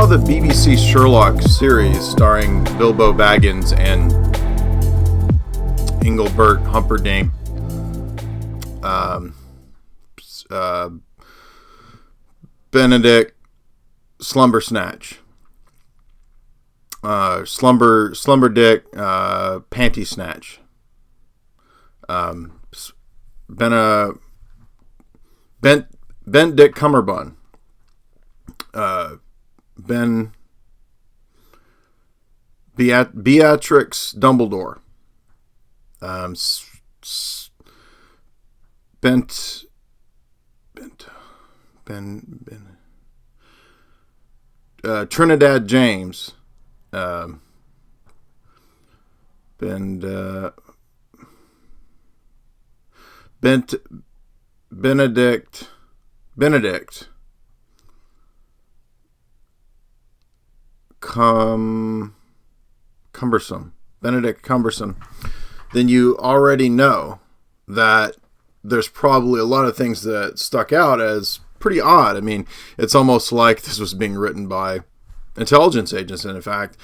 saw the BBC Sherlock series starring Bilbo Baggins and Engelbert Humperdinck, Benedict Slumbersnatch, Slumberdick, Panty Snatch, Bent Dick Cummerbund, Beatrix Dumbledore, Trinidad James, Benedict Cumbersome, Benedict Cumbersome, then you already know that there's probably a lot of things that stuck out as pretty odd. I mean, it's almost like this was being written by intelligence agents, and in fact,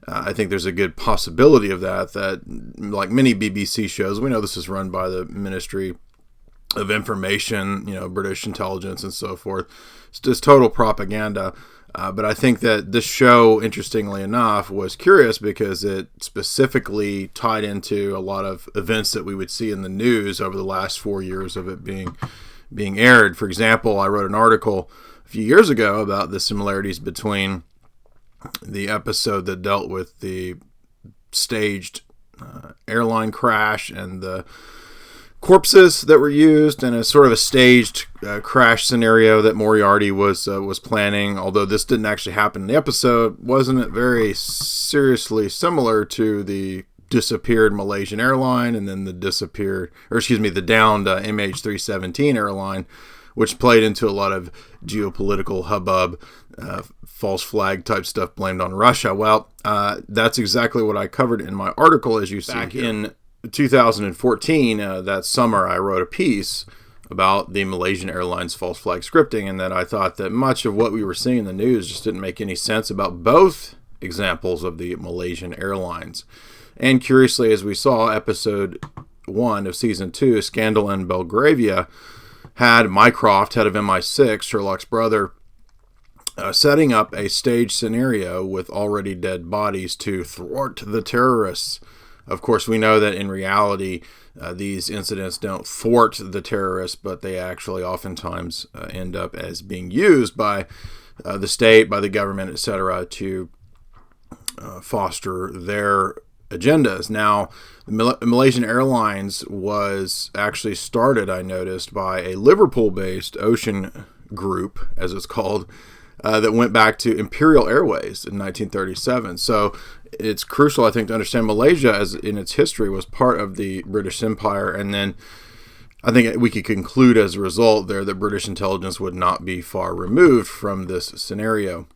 I think there's a good possibility of that like many BBC shows, we know this is run by the Ministry of Information, British intelligence and so forth. It's just total propaganda. But I think that this show, interestingly enough, was curious because it specifically tied into a lot of events that we would see in the news over the last 4 years of it being aired. For example, I wrote an article a few years ago about the similarities between the episode that dealt with the staged airline crash and the corpses that were used in a sort of a staged crash scenario that Moriarty was planning. Although this didn't actually happen in the episode, wasn't it very seriously similar to the disappeared Malaysian airline and then the downed MH317 airline, which played into a lot of geopolitical hubbub, false flag type stuff blamed on Russia. Well, that's exactly what I covered in my article, as you see back here. In 2014, that summer, I wrote a piece about the Malaysian Airlines false flag scripting, and that I thought that much of what we were seeing in the news just didn't make any sense about both examples of the Malaysian Airlines. And curiously, as we saw, episode 1 of season 2, Scandal in Belgravia, had Mycroft, head of MI6, Sherlock's brother, setting up a staged scenario with already dead bodies to thwart the terrorists. Of course, we know that in reality, these incidents don't thwart the terrorists, but they actually oftentimes end up as being used by the state, by the government, etc., to foster their agendas. Now, Malaysian Airlines was actually started, I noticed, by a Liverpool-based ocean group, as it's called, that went back to Imperial Airways in 1937. So it's crucial, I think, to understand Malaysia as in its history was part of the British Empire. And then I think we could conclude as a result there that British intelligence would not be far removed from this scenario.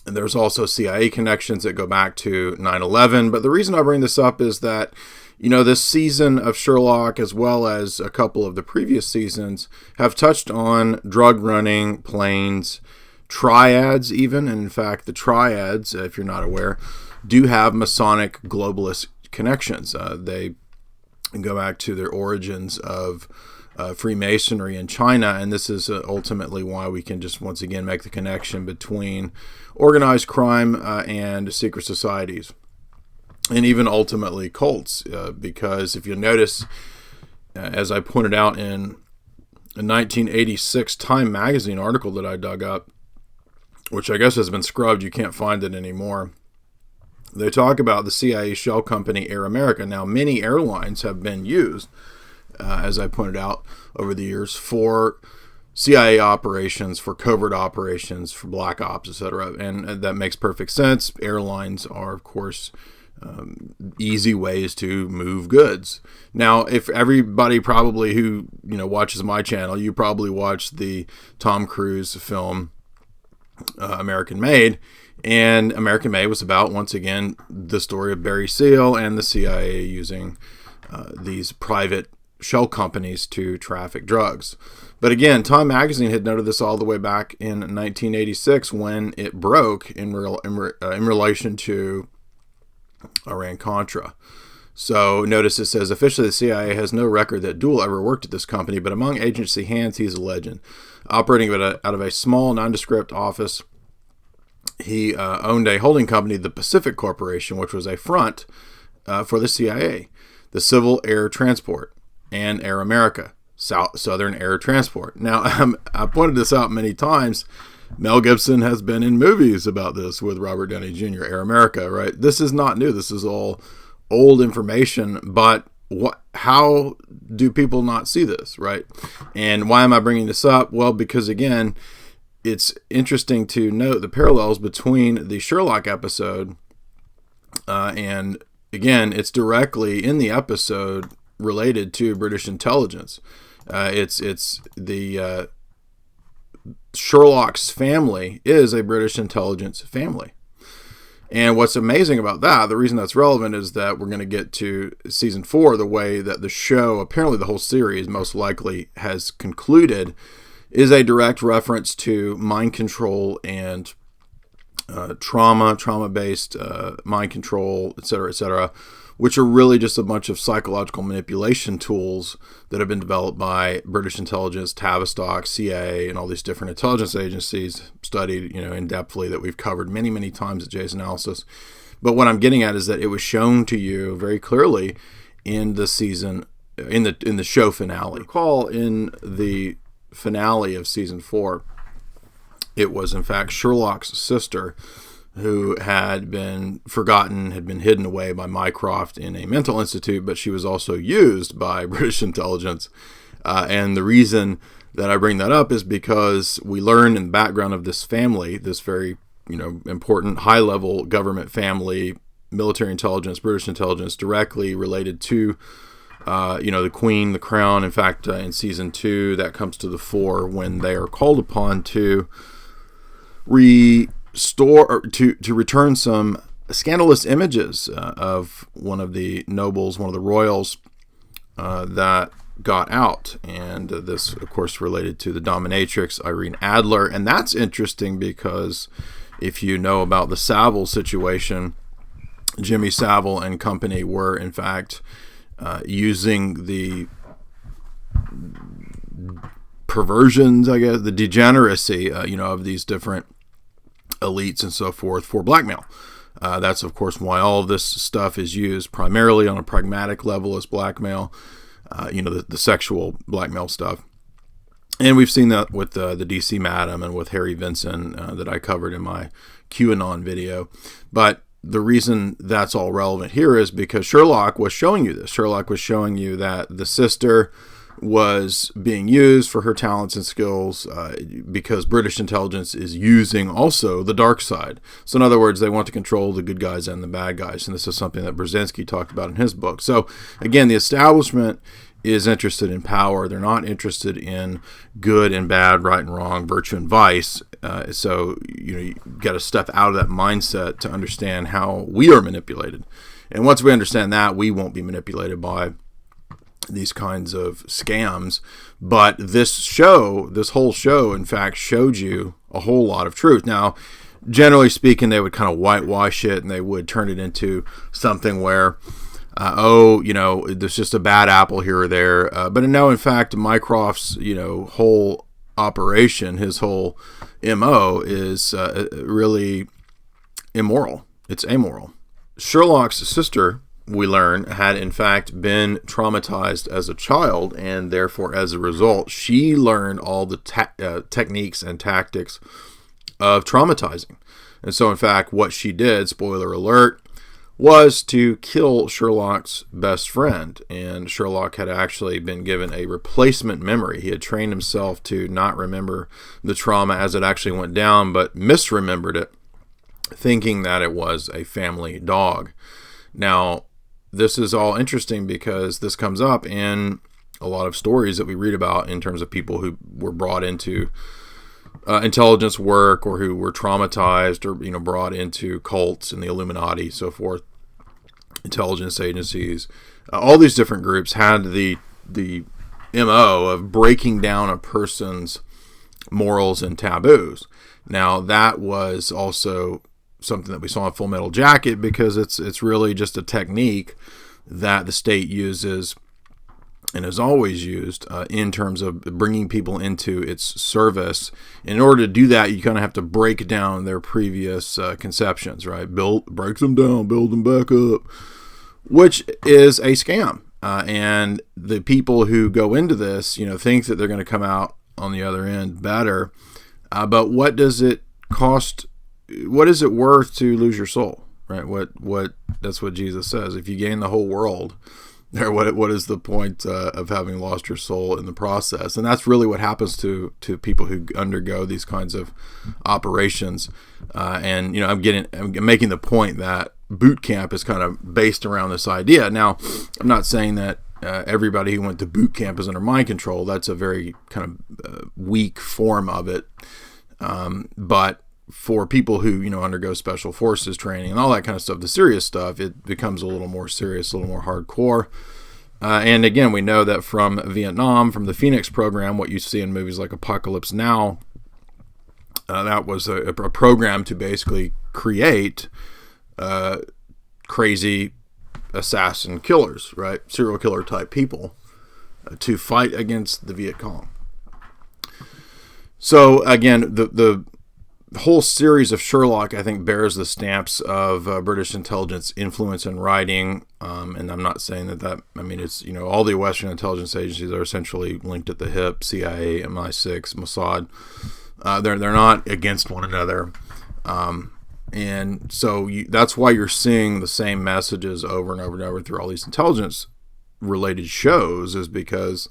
And there's also CIA connections that go back to 9/11. But the reason I bring this up is that, this season of Sherlock, as well as a couple of the previous seasons, have touched on drug running, planes, triads even. And in fact, the triads, if you're not aware, do have Masonic globalist connections. They go back to their origins of Freemasonry in China, and this is ultimately why we can just once again make the connection between organized crime and secret societies, and even ultimately cults, because if you notice, as I pointed out in a 1986 Time magazine article that I dug up, which I guess has been scrubbed, you can't find it anymore, they talk about the CIA shell company Air America. Now, many airlines have been used, as I pointed out over the years, for CIA operations, for covert operations, for black ops, etc. And that makes perfect sense. Airlines are, of course, easy ways to move goods. Now, if everybody probably who watches my channel, you probably watched the Tom Cruise film American Made. And American Made was about, once again, the story of Barry Seal and the CIA using these private shell companies to traffic drugs. But again, Time Magazine had noted this all the way back in 1986 when it broke in relation to Iran-Contra. So notice it says, officially the CIA has no record that Duell ever worked at this company, but among agency hands, he's a legend. Operating out of a small, nondescript office, he owned a holding company, the Pacific Corporation, which was a front for the CIA, the Civil Air Transport, and Air America, Southern Air Transport. Now, I pointed this out many times. Mel Gibson has been in movies about this with Robert Downey Jr., Air America, right? This is not new. This is all old information, but how do people not see this, right? And why am I bringing this up? Well, because again, it's interesting to note the parallels between the Sherlock episode and again, it's directly in the episode related to British intelligence. It's the Sherlock's family is a British intelligence family. And what's amazing about that, the reason that's relevant is that we're going to get to season 4, the way that the show, apparently the whole series most likely has concluded, is a direct reference to mind control and trauma-based mind control, etc., which are really just a bunch of psychological manipulation tools that have been developed by British intelligence, Tavistock, CIA, and all these different intelligence agencies, studied, in depthly, that we've covered many, many times at Jay's Analysis. But what I'm getting at is that it was shown to you very clearly in the season, in the show finale. Recall in the finale of season 4, it was in fact Sherlock's sister who had been forgotten, had been hidden away by Mycroft in a mental institute, but she was also used by British intelligence. And the reason that I bring that up is because we learn in the background of this family, this very important high-level government family, military intelligence, British intelligence, directly related to the Queen, the Crown. In fact, in season 2, that comes to the fore when they are called upon to restore or to return some scandalous images of one of the nobles, one of the royals that got out. And this, of course, related to the dominatrix, Irene Adler. And that's interesting because if you know about the Savile situation, Jimmy Savile and company were, in fact, using the perversions, I guess, the degeneracy, of these different elites and so forth for blackmail. That's, of course, why all of this stuff is used primarily on a pragmatic level as blackmail, the sexual blackmail stuff. And we've seen that with the DC Madam and with Harry Vinson that I covered in my QAnon video. But the reason that's all relevant here is because Sherlock was showing you this. Sherlock was showing you that the sister was being used for her talents and skills because British intelligence is using also the dark side. So in other words, they want to control the good guys and the bad guys. And this is something that Brzezinski talked about in his book. So again, the establishment is interested in power. They're not interested in good and bad, right and wrong, virtue and vice. So you got to step out of that mindset to understand how we are manipulated. And once we understand that, we won't be manipulated by these kinds of scams. But this whole show, in fact, showed you a whole lot of truth. Now, generally speaking, they would kind of whitewash it and they would turn it into something where, there's just a bad apple here or there. But no, in fact, Mycroft's, whole operation, his whole MO is really immoral. It's amoral. Sherlock's sister, we learn, had in fact been traumatized as a child, and therefore, as a result, she learned all the techniques and tactics of traumatizing. And so, in fact, what she did, spoiler alert, was to kill Sherlock's best friend. And Sherlock had actually been given a replacement memory. He had trained himself to not remember the trauma as it actually went down, but misremembered it, thinking that it was a family dog. Now, this is all interesting because this comes up in a lot of stories that we read about in terms of people who were brought into intelligence work or who were traumatized or brought into cults and the Illuminati, so forth. Intelligence agencies, all these different groups had the MO of breaking down a person's morals and taboos. Now, that was also something that we saw in Full Metal Jacket, because it's really just a technique that the state uses and has always used in terms of bringing people into its service. In order to do that, you kind of have to break down their previous conceptions, right? Break them down, build them back up, which is a scam. And the people who go into this, think that they're going to come out on the other end better. But what does it cost? What is it worth to lose your soul? Right? What? That's what Jesus says. If you gain the whole world, what is the point of having lost your soul in the process? And that's really what happens to people who undergo these kinds of operations. And I'm making the point that boot camp is kind of based around this idea. Now, I'm not saying that everybody who went to boot camp is under mind control. That's a very kind of weak form of it. But for people who, undergo special forces training and all that kind of stuff, the serious stuff, it becomes a little more serious, a little more hardcore. And again, we know that from Vietnam, from the Phoenix program, what you see in movies like Apocalypse Now, that was a program to basically create crazy assassin killers, right? Serial killer type people to fight against the Viet Cong. So again, the whole series of Sherlock, I think, bears the stamps of British intelligence influence in writing. And I'm not saying that it's, all the Western intelligence agencies are essentially linked at the hip: CIA, MI6, Mossad. They're not against one another. And so that's why you're seeing the same messages over and over and over through all these intelligence related shows, is because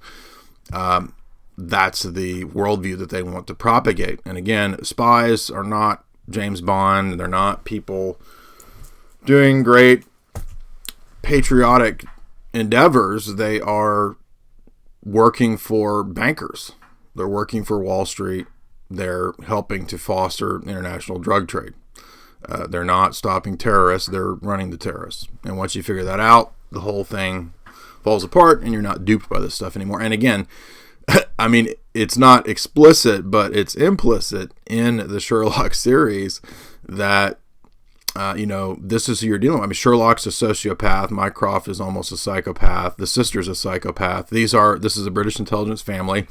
that's the worldview that they want to propagate. And again, spies are not James Bond. They're not people doing great patriotic endeavors. They are working for bankers. They're working for Wall Street. They're helping to foster international drug trade. They're not stopping terrorists. They're running the terrorists. And once you figure that out, the whole thing falls apart and you're not duped by this stuff anymore. And again, it's not explicit, but it's implicit in the Sherlock series that, this is who you're dealing with. Sherlock's a sociopath. Mycroft is almost a psychopath. The sister's a psychopath. This is a British intelligence family.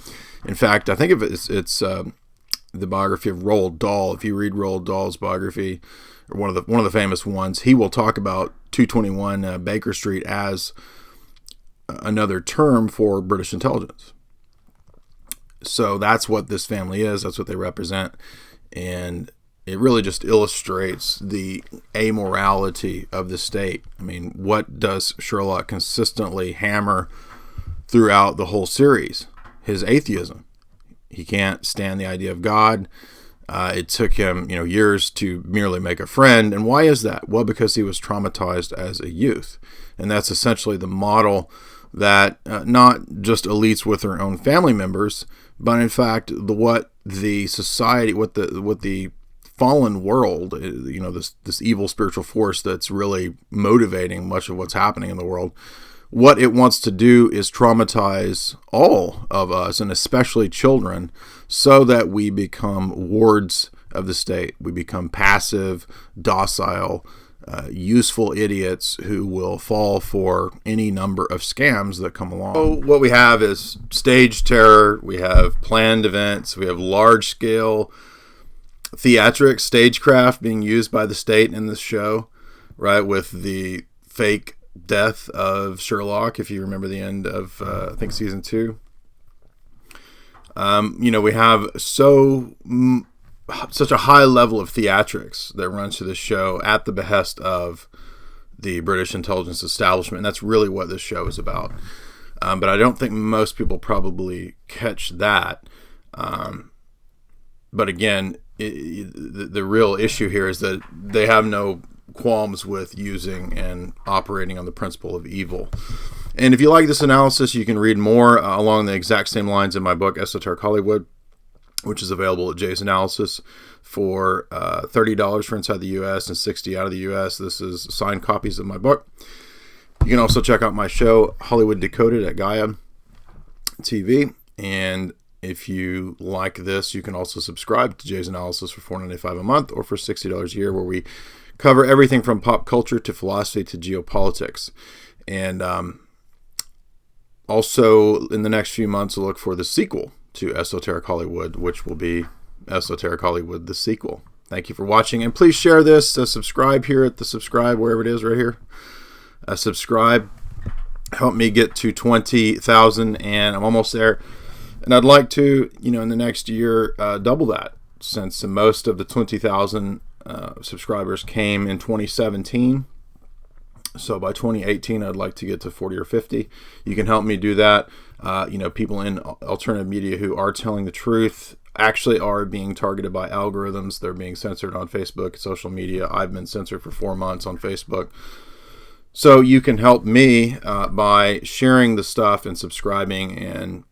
In fact, I think it's the biography of Roald Dahl. If you read Roald Dahl's biography, or one of the famous ones, he will talk about 221 Baker Street as another term for British intelligence. So that's what this family is. That's what they represent. And it really just illustrates the amorality of the state. What does Sherlock consistently hammer throughout the whole series? His atheism. He can't stand the idea of God. It took him, years to merely make a friend. And why is that? Well, because he was traumatized as a youth. And that's essentially the model that not just elites with their own family members, but in fact, what the society, what the fallen world, this evil spiritual force that's really motivating much of what's happening in the world, what it wants to do is traumatize all of us, and especially children, so that we become wards of the state. We become passive, docile, useful idiots who will fall for any number of scams that come along. So what we have is stage terror. We have planned events. We have large-scale theatric stagecraft being used by the state in this show, right, with the fake death of Sherlock, if you remember the end of I think season 2. We have such a high level of theatrics that runs through the show at the behest of the British intelligence establishment, and that's really what this show is about. But I don't think most people probably catch that. But again, the real issue here is that they have no qualms with using and operating on the principle of evil. And if you like this analysis, you can read more along the exact same lines in my book, Esoteric Hollywood, which is available at Jay's Analysis for $30 for inside the U.S. and $60 out of the U.S. This is signed copies of my book. You can also check out my show, Hollywood Decoded, at Gaia. TV. And if you like this, you can also subscribe to Jay's Analysis for $4.95 a month or for $60 a year, where we cover everything from pop culture to philosophy to geopolitics. And also in the next few months, we'll look for the sequel to Esoteric Hollywood, which will be Esoteric Hollywood, the sequel. Thank you for watching, and please share this. Subscribe here at the subscribe, wherever it is right here. Subscribe. Help me get to 20,000, and I'm almost there. And I'd like to, in the next year, double that, since most of the 20,000 subscribers came in 2017. So by 2018, I'd like to get to 40 or 50. You can help me do that. People in alternative media who are telling the truth actually are being targeted by algorithms. They're being censored on Facebook, social media. I've been censored for 4 months on Facebook. So you can help me by sharing the stuff and subscribing and,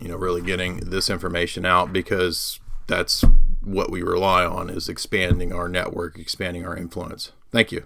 really getting this information out, because that's what we rely on, is expanding our network, expanding our influence. Thank you.